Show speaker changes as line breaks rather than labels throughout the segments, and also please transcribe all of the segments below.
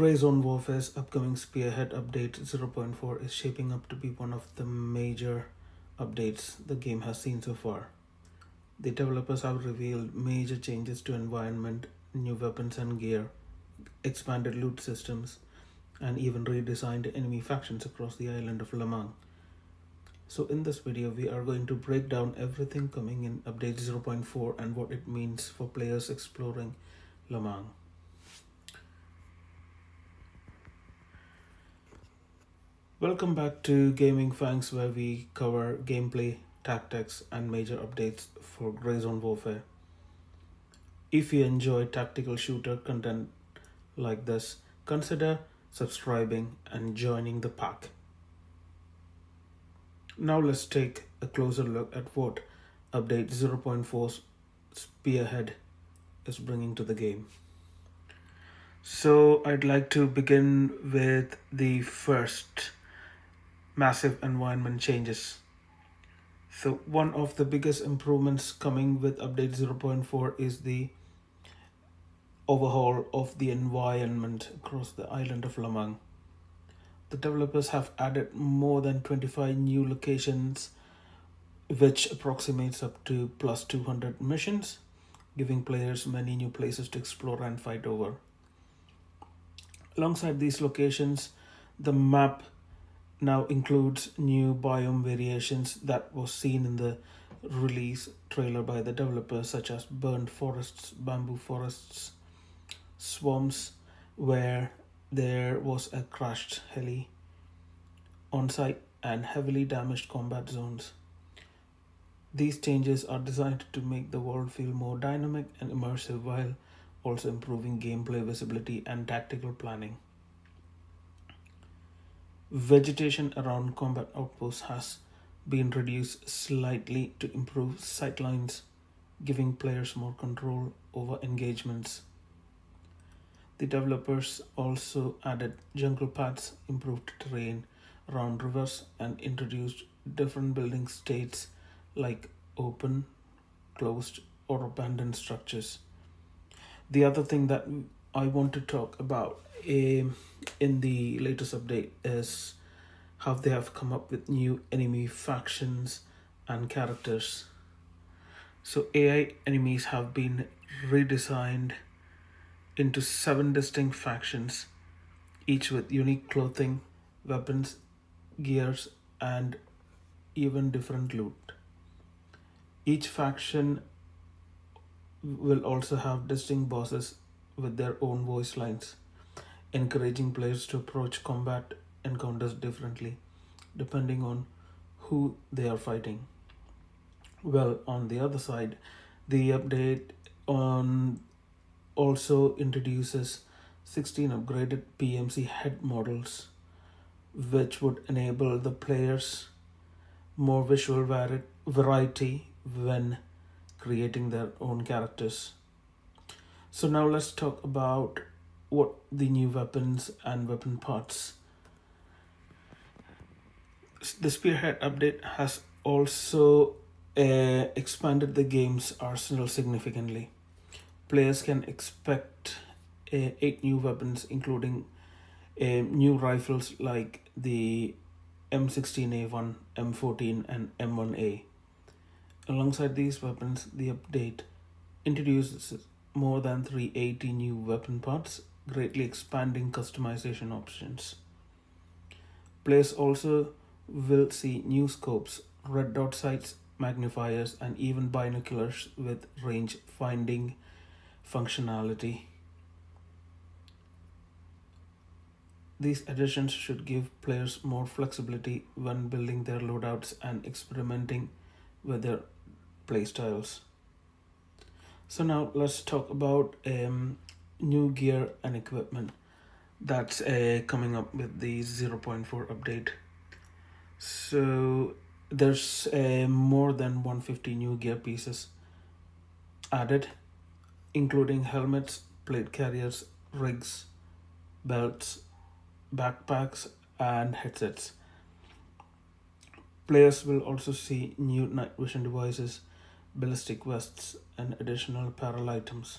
Grey Zone Warfare's upcoming Spearhead update 0.4 is shaping up to be one of the major updates the game has seen so far. The developers have revealed major changes to environment, new weapons and gear, expanded loot systems, and even redesigned enemy factions across the island of Lamang. So in this video, we are going to break down everything coming in update 0.4 and what it means for players exploring Lamang. Welcome back to Gaming Fangs, where we cover gameplay, tactics, and major updates for Grey Zone Warfare. If you enjoy tactical shooter content like this, consider subscribing and joining the pack. Now let's take a closer look at what update 0.4's Spearhead is bringing to the game. So I'd like to begin with the first massive environment changes. So one of the biggest improvements coming with update 0.4 is the overhaul of the environment across the island of Lamang. The developers have added more than 25 new locations, which approximates up to plus 200 missions, giving players many new places to explore and fight over. Alongside these locations, the map now includes new biome variations that was seen in the release trailer by the developers, such as burnt forests, bamboo forests, swamps where there was a crashed heli on site, and heavily damaged combat zones. These changes are designed to make the world feel more dynamic and immersive while also improving gameplay visibility and tactical planning. Vegetation around combat outposts has been reduced slightly to improve sightlines, giving players more control over engagements. The developers also added jungle paths, improved terrain around rivers, and introduced different building states like open, closed, or abandoned structures. The other thing that I want to talk about in the latest update is how they have come up with new enemy factions and characters. So AI enemies have been redesigned into 7 distinct factions, each with unique clothing, weapons, gears, and even different loot. Each faction will also have distinct bosses with their own voice lines, encouraging players to approach combat encounters differently depending on who they are fighting. Well, on the other side, the update on also introduces 16 upgraded PMC head models, which would enable the players more visual variety when creating their own characters. So now let's talk about what the new weapons and weapon parts. The Spearhead update has also expanded the game's arsenal significantly. Players can expect 8 new weapons, including new rifles like the M16A1, M14, and M1A. Alongside these weapons, the update introduces more than 380 new weapon parts, greatly expanding customization options. Players also will see new scopes, red dot sights, magnifiers, and even binoculars with range finding functionality. These additions should give players more flexibility when building their loadouts and experimenting with their playstyles. So now let's talk about new gear and equipment that's coming up with the 0.4 update. So there's more than 150 new gear pieces added, including helmets, plate carriers, rigs, belts, backpacks, and headsets. Players will also see new night vision devices, ballistic vests, and additional apparel items.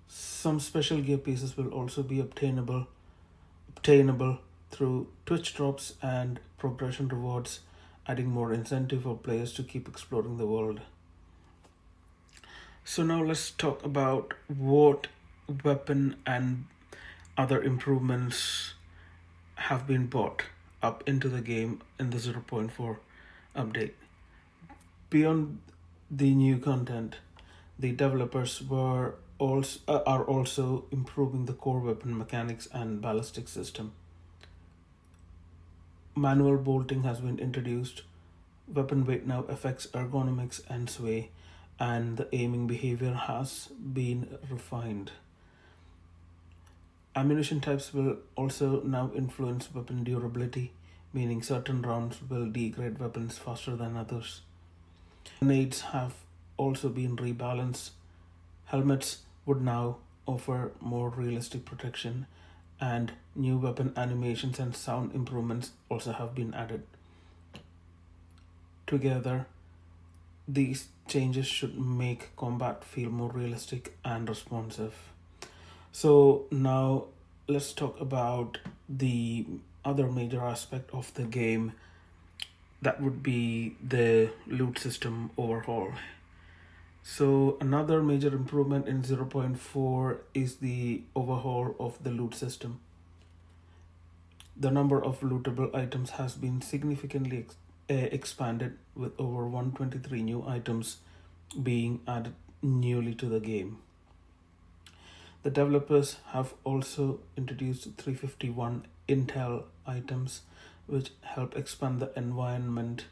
Some special gear pieces will also be obtainable through Twitch drops and progression rewards, adding more incentive for players to keep exploring the world. So now let's talk about what weapon and other improvements have been brought up into the game in the 0.4 update. Beyond the new content, the developers are also improving the core weapon mechanics and ballistic system. Manual bolting has been introduced. Weapon weight now affects ergonomics and sway, and the aiming behavior has been refined. Ammunition types will also now influence weapon durability, meaning certain rounds will degrade weapons faster than others. Grenades have also been rebalanced. Helmets would now offer more realistic protection, and new weapon animations and sound improvements also have been added. Together, these changes should make combat feel more realistic and responsive. So now let's talk about the other major aspect of the game, that would be the loot system overhaul. So another major improvement in 0.4 is the overhaul of the loot system. The number of lootable items has been significantly expanded, with over 123 new items being added newly to the game. The developers have also introduced 351 intel items, which help expand the environment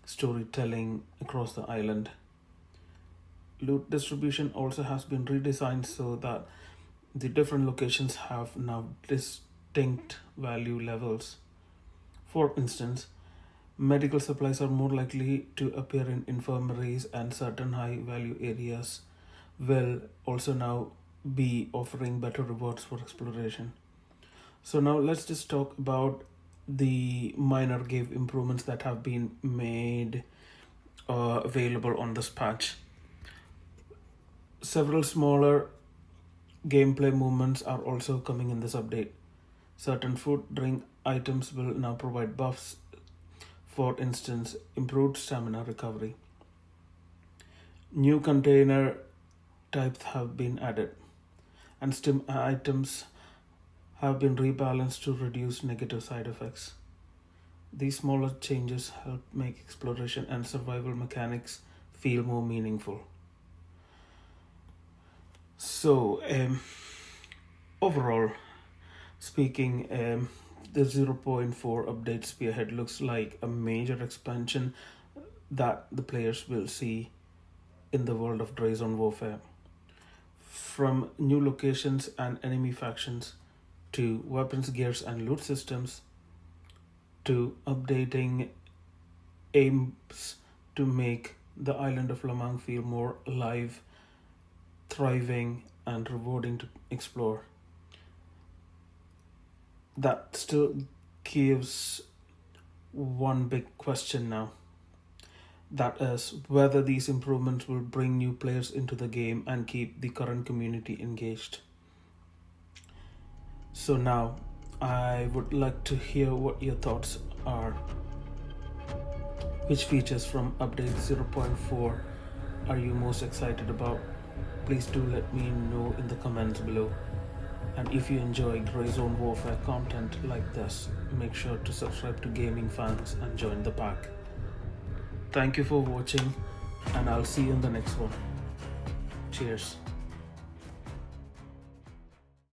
storytelling across the island. Loot distribution also has been redesigned so that the different locations have now distinct value levels. For instance, medical supplies are more likely to appear in infirmaries, and certain high value areas will also now be offering better rewards for exploration. So now let's just talk about the minor game improvements that have been made available on this patch. Several smaller gameplay movements are also coming in this update. Certain food drink items will now provide buffs, for instance, improved stamina recovery. New container types have been added, and stim items have been rebalanced to reduce negative side effects. These smaller changes help make exploration and survival mechanics feel more meaningful. So, overall speaking, the 0.4 update Spearhead looks like a major expansion that the players will see in the world of Redesigned warfare. From new locations and enemy factions, to weapons, gears, and loot systems, to updating aims to make the island of Lamang feel more alive, thriving, and rewarding to explore. That still gives one big question now. That is whether these improvements will bring new players into the game and keep the current community engaged. So now, I would like to hear what your thoughts are. Which features from update 0.4 are you most excited about? Please do let me know in the comments below. And if you enjoy Redesigned warfare content like this, make sure to subscribe to Gaming Fangs and join the pack. Thank you for watching, and I'll see you in the next one. Cheers.